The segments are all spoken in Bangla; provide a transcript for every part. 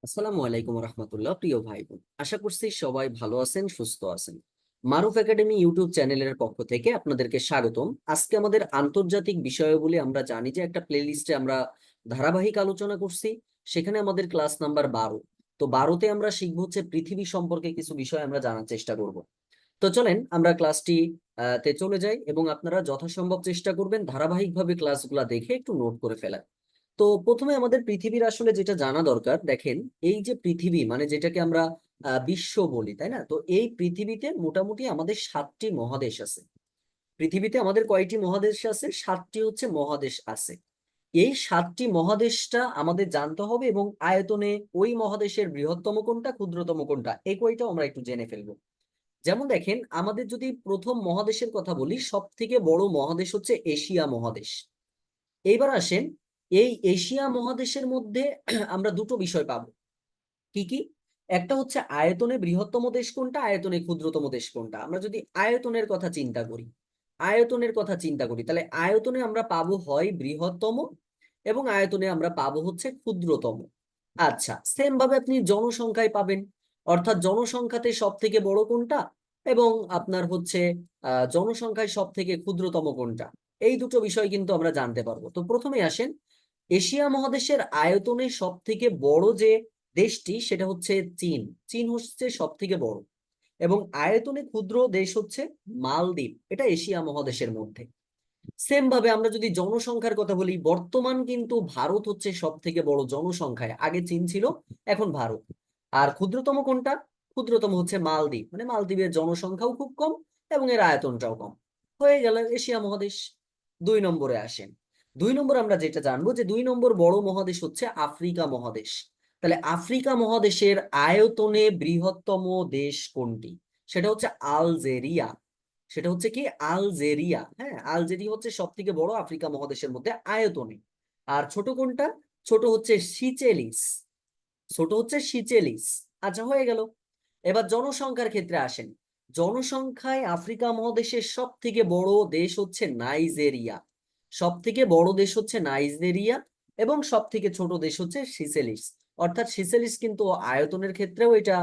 আসসালামু আলাইকুম রহমতুল্লাহ। প্রিয় ভাই বোন, আশা করছি সবাই ভালো আছেন, সুস্থ আছেন। মারুফ একাডেমি ইউটিউব চ্যানেলের পক্ষ থেকে আপনাদেরকে স্বাগতম। আজকে আমাদের আন্তর্জাতিক বিষয়াবলী আমরা জানি যে একটা প্লে লিস্টে আমরা ধারাবাহিক আলোচনা করছি। সেখানে আমাদের ক্লাস নাম্বার 12। তো 12তে আমরা শিখবো হচ্ছে পৃথিবী সম্পর্কে কিছু বিষয় আমরা জানার চেষ্টা করব। তো চলেন আমরা ক্লাসটি তে চলে যাই এবং আপনারা যথাসম্ভব চেষ্টা করবেন ধারাবাহিকভাবে ক্লাসগুলা দেখে একটু নোট করে ফেলার। তো প্রথমে আমাদের পৃথিবীর আসলে যেটা জানা দরকার, দেখেন এই যে পৃথিবী মানে যেটাকে আমরা বিশ্ব বলি, তাই না? তো এই পৃথিবীতে মোটামুটি আমাদের 7টি মহাদেশ আছে। পৃথিবীতে আমাদের কয়টি মহাদেশ আছে? 7টি হচ্ছে মহাদেশ আছে। এই 7টি মহাদেশটা আমাদের জানতে হবে এবং আয়তনে ওই মহাদেশের বৃহত্তম কোনটা, ক্ষুদ্রতম কোনটা, এই কয়টাও আমরা একটু জেনে ফেলবো। যেমন দেখেন, আমাদের যদি প্রথম মহাদেশের কথা বলি, সব থেকে বড় মহাদেশ হচ্ছে এশিয়া মহাদেশ। এইবার আসেন, এই এশিয়া মহাদেশের মধ্যে আমরা দুটো বিষয় পাবো। কি কি? একটা হচ্ছে আয়তনে বৃহত্তম দেশ কোনটা, আয়তনে ক্ষুদ্রতম দেশ কোনটা। আমরা যদি আয়তনের কথা চিন্তা করি, তাহলে আয়তনে আমরা পাবো হয় বৃহত্তম এবং আয়তনে আমরা পাবো হচ্ছে ক্ষুদ্রতম। আচ্ছা, সেম ভাবে আপনি জনসংখ্যায় পাবেন, অর্থাৎ জনসংখ্যাতে সব থেকে বড় কোনটা এবং আপনার হচ্ছে জনসংখ্যায় সব থেকে ক্ষুদ্রতম কোনটা। এই দুটো বিষয় কিন্তু আমরা জানতে পারবো। তো প্রথমে আসেন, এশিয়া মহাদেশের আয়তনে সব থেকে বড় যে দেশটি সেটা হচ্ছে চীন। চীন হচ্ছে সব থেকে বড় এবং আয়তনে ক্ষুদ্র দেশ হচ্ছে মালদ্বীপ। এটা এশিয়া মহাদেশের মধ্যে। সেম ভাবে আমরা যদি জনসংখ্যার কথা বলি, বর্তমান কিন্তু ভারত হচ্ছে সব থেকে বড় জনসংখ্যায়। আগে চীন ছিল, এখন ভারত। আর ক্ষুদ্রতম কোনটা? ক্ষুদ্রতম হচ্ছে মালদ্বীপ। মানে মালদ্বীপের জনসংখ্যাও খুব কম এবং এর আয়তনটাও কম। হয়ে গেল এশিয়া মহাদেশ। 2 নম্বরে আসেন। 2 নম্বর আমরা যেটা জানবো যে 2 নম্বর বড় মহাদেশ হচ্ছে আফ্রিকা মহাদেশ। তাহলে আফ্রিকা মহাদেশের আয়তনে বৃহত্তম দেশ কোনটি? সেটা হচ্ছে আলজেরিয়া। সেটা হচ্ছে কি? আলজেরিয়া। হ্যাঁ, আলজেরিয়া হচ্ছে সব থেকে বড় আফ্রিকা মহাদেশের মধ্যে আয়তনে। আর ছোট কোনটা? ছোট হচ্ছে সিচেলিস। আচ্ছা, হয়ে গেল। এবার জনসংখ্যার ক্ষেত্রে আসেন। জনসংখ্যায় আফ্রিকা মহাদেশের সব থেকে বড় দেশ হচ্ছে নাইজেরিয়া। সব থেকে বড় দেশ হচ্ছে নাইজেরিয়া এবং সব থেকে ছোট দেশ হচ্ছে সিসেলিস। অর্থাৎ সিসেলিস কিন্তু আয়তনের ক্ষেত্রেও এটা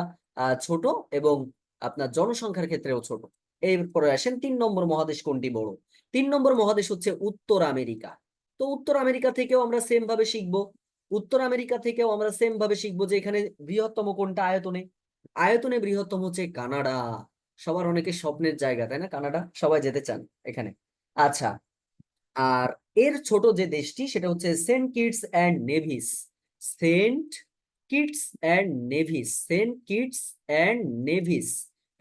ছোট এবং আপনার জনসংখ্যার ক্ষেত্রেও ছোট। এরপরে আসেন 3 নম্বর মহাদেশ কোনটি বড়? 3 নম্বর মহাদেশ হচ্ছে উত্তর আমেরিকা। তো উত্তর আমেরিকা থেকেও আমরা সেম ভাবে শিখবো। যে এখানে বৃহত্তম কোনটা আয়তনে। আয়তনে বৃহত্তম হচ্ছে কানাডা। সবার অনেকের স্বপ্নের জায়গা, তাই না? কানাডা সবাই যেতে চান এখানে। আচ্ছা, আর এর ছোট যে দেশটি সেটা হচ্ছে Saint Kitts and Nevis. Saint Kitts and Nevis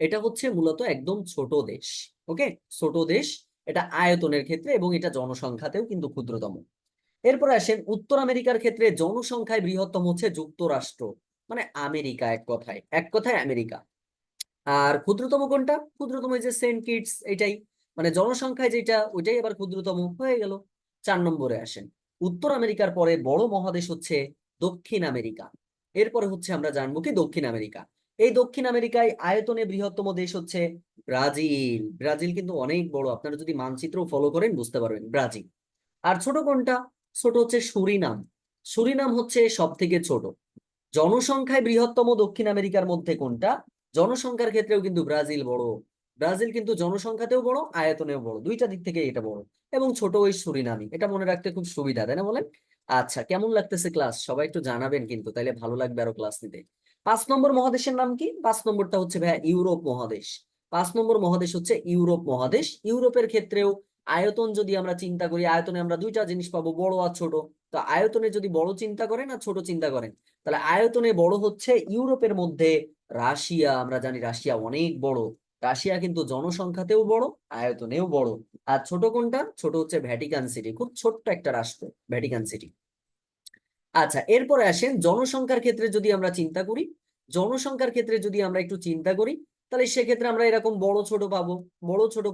এটা হচ্ছে মূলত একদম ছোট দেশ। ওকে, ছোট দেশ এটা আয়তনের ক্ষেত্রে এবং এটা জনসংখ্যাতেও কিন্তু ক্ষুদ্রতম। এরপরে আসেন উত্তর আমেরিকার ক্ষেত্রে জনসংখ্যায় বৃহত্তম হচ্ছে যুক্তরাষ্ট্র। মানে আমেরিকা, এক কথায় আমেরিকা। আর ক্ষুদ্রতম কোনটা? ক্ষুদ্রতম এই যে সেন্ট কিটস, এটাই। মানে জনসংখ্যায় যেটা ওইটাই আবার ক্ষুদ্রতম। হয়ে গেল। 4 নম্বরে আসেন। উত্তর আমেরিকার পরে বড় মহাদেশ হচ্ছে দক্ষিণ আমেরিকা। এরপরে হচ্ছে আমরা জানবো কি দক্ষিণ আমেরিকা। এই দক্ষিণ আমেরিকায় আয়তনে বৃহত্তম দেশ হচ্ছে ব্রাজিল। ব্রাজিল কিন্তু অনেক বড়, আপনারা যদি মানচিত্র ফলো করেন বুঝতে পারবেন ব্রাজিল। আর ছোট কোনটা? ছোট হচ্ছে সুরিনাম। সুরিনাম হচ্ছে সব থেকে ছোট। জনসংখ্যায় বৃহত্তম দক্ষিণ আমেরিকার মধ্যে কোনটা? জনসংখ্যার ক্ষেত্রেও কিন্তু ব্রাজিল বড়। ব্রাজিল কিন্তু জনসংখ্যাতেও বড়, আয়তনেও বড়, দুইটা দিক থেকে এটা বড়। এবং ছোট ওই সুরিনামি। এটা মনে রাখতে খুব সুবিধা, তাই না বলেন? আচ্ছা, কেমন লাগতেছে ক্লাস? সবাই একটু জানাবেন কিন্তু, তাইলে ভালো লাগবে আরো ক্লাস নিতে। 5 নম্বর মহাদেশের নাম কি? 5 নম্বরটা হচ্ছে ভাইয়া ইউরোপ মহাদেশ। 5 নম্বর মহাদেশ হচ্ছে ইউরোপ মহাদেশ। ইউরোপের ক্ষেত্রেও আয়তন যদি আমরা চিন্তা করি, আয়তনে আমরা দুইটা জিনিস পাবো, বড় আর ছোট। তো আয়তনে যদি বড় চিন্তা করেন আর ছোট চিন্তা করেন, তাহলে আয়তনে বড় হচ্ছে ইউরোপের মধ্যে রাশিয়া। আমরা জানি রাশিয়া অনেক বড়। রাশিয়া কিন্তু জনসংখ্যাতেও বড়, আয়তনেও বড়। আর ছোট কোনটা? ছোট হচ্ছে ভ্যাটিকান সিটি। খুব ছোট্ট একটা রাষ্ট্র ভ্যাটিকান সিটি। আচ্ছা, এরপরে আসেন জনসংখ্যার ক্ষেত্রে যদি আমরা চিন্তা করি, তাহলে সেক্ষেত্রে আমরা এরকম বড় ছোট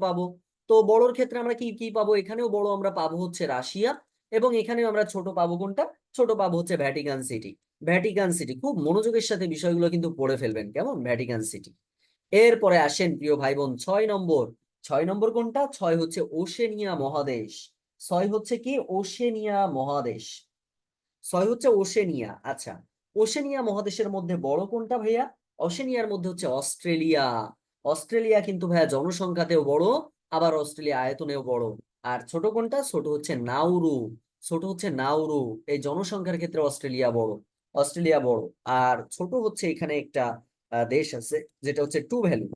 পাবো। তো বড়র ক্ষেত্রে আমরা কি কি পাবো? এখানেও বড় আমরা পাবো হচ্ছে রাশিয়া এবং এখানেও আমরা ছোট পাবো কোনটা? ছোট পাবো হচ্ছে ভ্যাটিকান সিটি। ভ্যাটিকান সিটি খুব মনোযোগের সাথে বিষয়গুলো কিন্তু পড়ে ফেলবেন, কেমন? Vatican city. এরপরে আসেন প্রিয় ভাই বোন 6 নম্বর। 6 নম্বর কোনটা? 6 হচ্ছে ওশেনিয়া মহাদেশ। 6 হচ্ছে কি? ওশেনিয়া মহাদেশ। 6 হচ্ছে ওশেনিয়া। আচ্ছা, ওশেনিয়া মহাদেশের মধ্যে বড় কোনটা ভাইয়া? ওশেনিয়ার মধ্যে হচ্ছে অস্ট্রেলিয়া। অস্ট্রেলিয়া কিন্তু ভাইয়া জনসংখ্যাতেও বড়, আবার অস্ট্রেলিয়া আয়তনেও বড়। আর ছোট কোনটা? ছোট হচ্ছে নাউরু। ছোট হচ্ছে নাউরু। এই জনসংখ্যার ক্ষেত্রে অস্ট্রেলিয়া বড়, অস্ট্রেলিয়া বড়। আর ছোট হচ্ছে এখানে একটা দেশ আছে যেটা হচ্ছে টু ভ্যালু।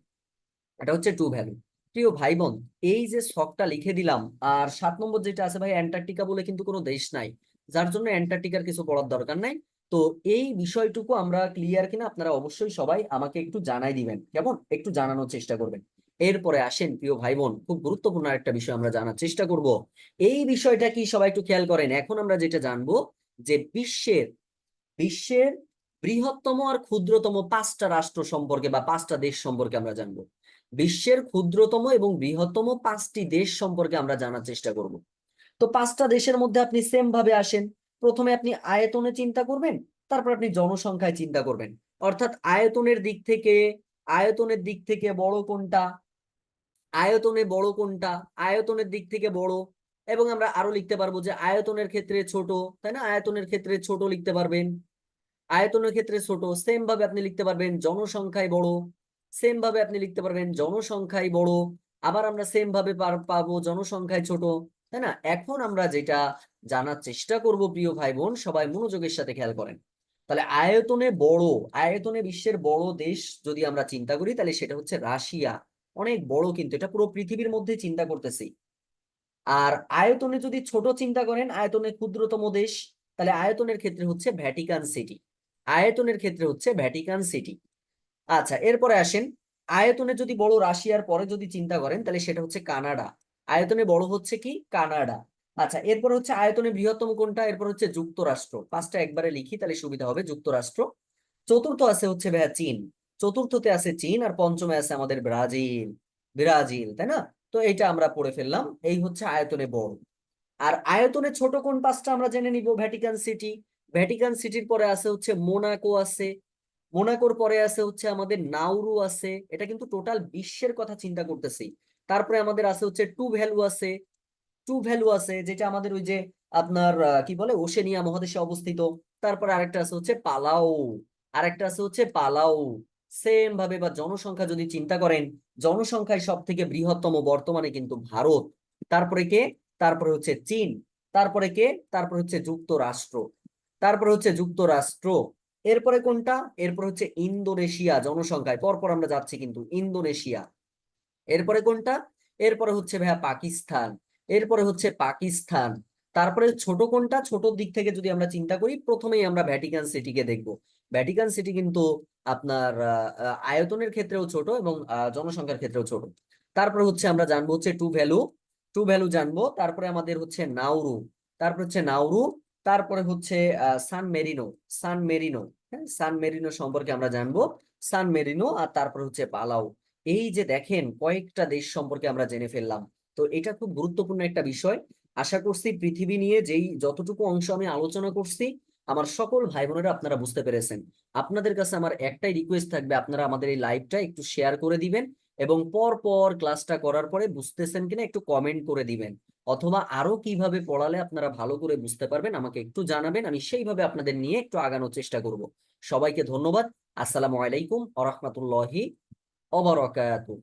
এটা হচ্ছে টু ভ্যালু। প্রিয় ভাই বোন, এই যে ছকটা লিখে দিলাম, আর 7 নম্বর যেটা আছে ভাই, অ্যান্টার্কটিকা বলে কিন্তু কোনো দেশ নাই, যার জন্য অ্যান্টার্কটিকার কিছু পড়ার দরকার নাই। তো এই বিষয়টুকু আমরা ক্লিয়ার কিনা আপনারা অবশ্যই সবাই আমাকে একটু জানাই দিবেন, কেমন? একটু জানানোর চেষ্টা করবেন। এরপরে আসেন প্রিয় ভাই বোন, খুব গুরুত্বপূর্ণ একটা বিষয় আমরা জানার চেষ্টা করব। এই বিষয়টা কি সবাই একটু খেয়াল করেন। এখন আমরা যেটা জানবো যে বিশ্বের বিশ্বের বৃহত্তম আর ক্ষুদ্রতম 5টা রাষ্ট্র সম্পর্কে বা 5টা দেশ সম্পর্কে আমরা জানবো। বিশ্বের ক্ষুদ্রতম এবং বৃহত্তম 5টি দেশ সম্পর্কে আমরা জানার চেষ্টা করব। তো 5টা দেশের মধ্যে আপনি সেম ভাবে আসেন। প্রথমে আপনি আয়তনে চিন্তা করবেন, তারপর আপনি জনসংখ্যায় চিন্তা করবেন। অর্থাৎ আয়তনের দিক থেকে বড় কোনটা, আয়তনে বড় কোনটা, আয়তনের দিক থেকে বড়। এবং আমরা আরো লিখতে পারবো যে আয়তনের ক্ষেত্রে ছোট, তাই না? আয়তনের ক্ষেত্রে ছোট লিখতে পারবেন, আয়তনের ক্ষেত্রে ছোট। সেম ভাবে আপনি লিখতে পারবেন জনসংখ্যায় বড়, সেম ভাবে আপনি লিখতে পারবেন জনসংখ্যায় বড়। আবার আমরা সেম ভাবে পাবো জনসংখ্যায় ছোট, তাই না? এখন আমরা যেটা জানার চেষ্টা করব প্রিয় ভাই বোন, সবাই মনোযোগের সাথে খেয়াল করেন। তাহলে আয়তনে বড়, আয়তনে বিশ্বের বড় দেশ যদি আমরা চিন্তা করি, তাহলে সেটা হচ্ছে রাশিয়া। অনেক বড়, কিন্তু এটা পুরো পৃথিবীর মধ্যে চিন্তা করতেছি। আর আয়তনে যদি ছোট চিন্তা করেন, আয়তনে ক্ষুদ্রতম দেশ, তাহলে আয়তনের ক্ষেত্রে হচ্ছে ভ্যাটিকান সিটি। আয়তনের ক্ষেত্রে হচ্ছে ভ্যাটিকান সিটি। আচ্ছা, এরপরে আসেন, আয়তনে যদি বড় রাশিয়ার পরে যদি চিন্তা করেন, তাহলে সেটা হচ্ছে কানাডা। আয়তনে বড় হচ্ছে কি? কানাডা। আচ্ছা, এরপর হচ্ছে আয়তনে বৃহত্তম কোনটা? এরপর হচ্ছে যুক্তরাষ্ট্র। 5টা একবারে লিখি তাহলে সুবিধা হবে। যুক্তরাষ্ট্র। চতুর্থ আছে হচ্ছে ভাইয়া চীন। চতুর্থতে আছে চীন, আর পঞ্চমে আছে আমাদের ব্রাজিল। ব্রাজিল, তাই না? তো এইটা আমরা পড়ে ফেললাম। এই হচ্ছে আয়তনে বড়। আর আয়তনে ছোট কোন 5টা আমরা জেনে নিব। Vatican city. ভ্যাটিকান সিটির পরে আছে হচ্ছে মোনাকো আছে। মোনাকোর পরে আছে হচ্ছে আমাদের নাউরু আছে। এটা কিন্তু টোটাল বিশ্বের কথা চিন্তা করতেছি। তারপরে আমাদের আছে হচ্ছে টু ভ্যালু আছে। টু ভ্যালু আছে যেটা আমাদের ওই যে আপনার কি বলে, ওশেনিয়া মহাদেশে অবস্থিত। তারপরে আরেকটা আছে হচ্ছে পালাউ। আরেকটা আছে হচ্ছে পালাউ। সেম ভাবে বা জনসংখ্যা যদি চিন্তা করেন, জনসংখ্যায় সব থেকে বৃহত্তম বর্তমানে কিন্তু ভারত। তারপরে কে? তারপরে হচ্ছে চীন। তারপরে কে? তারপরে হচ্ছে যুক্তরাষ্ট্র। তারপরে হচ্ছে যুক্তরাষ্ট্র। এরপরে কোনটা? এরপর হচ্ছে ইন্দোনেশিয়া। জনসংখ্যায় পরপর আমরা যাচ্ছি কিন্তু, ইন্দোনেশিয়া। এরপরে কোনটা? এরপরে হচ্ছে ভাইয়া পাকিস্তান। এরপরে হচ্ছে পাকিস্তান। তারপরে ছোট কোনটা? ছোট দিক থেকে যদি আমরা চিন্তা করি, প্রথমেই আমরা ভ্যাটিকান সিটিকে দেখব। ভ্যাটিকান সিটি কিন্তু আপনার আয়তনের ক্ষেত্রেও ছোট এবং জনসংখ্যার ক্ষেত্রেও ছোট। তারপরে হচ্ছে আমরা জানবো হচ্ছে টু ভ্যালু। টু ভ্যালু জানবো। তারপরে আমাদের হচ্ছে নাউরু। তারপর হচ্ছে নাউরু। তারপরে হচ্ছে সান মেরিনো। সান মেরিনো। হ্যাঁ, সান মেরিনো সম্পর্কে আমরা জানবো। সান মেরিনো। আর তারপর হচ্ছে পালাউ। এই যে দেখেন, কয়েকটা দেশ সম্পর্কে আমরা জেনে ফেললাম। তো এটা খুব গুরুত্বপূর্ণ একটা বিষয়। আশা করছি পৃথিবী নিয়ে যেই যতটুকু অংশ আমি আলোচনা করছি, আমার সকল ভাই বোনেরা আপনারা বুঝতে পেরেছেন। আপনাদের কাছে আমার একটাই রিকোয়েস্ট থাকবে, আপনারা আমাদের এই লাইভটা একটু শেয়ার করে দিবেন, এবং পর পর ক্লাসটা করার পরে বুঝতেছেন কিনা একটু কমেন্ট করে দিবেন। অথবা আরো কিভাবে পড়ালে আপনারা ভালো করে বুঝতে পারবেন আমাকে একটু জানাবেন, আমি সেইভাবে আপনাদের নিয়ে একটু আগানোর চেষ্টা করব। সবাইকে ধন্যবাদ। আসসালামু আলাইকুম ওয়া রাহমাতুল্লাহি ওয়া বারাকাতুহু।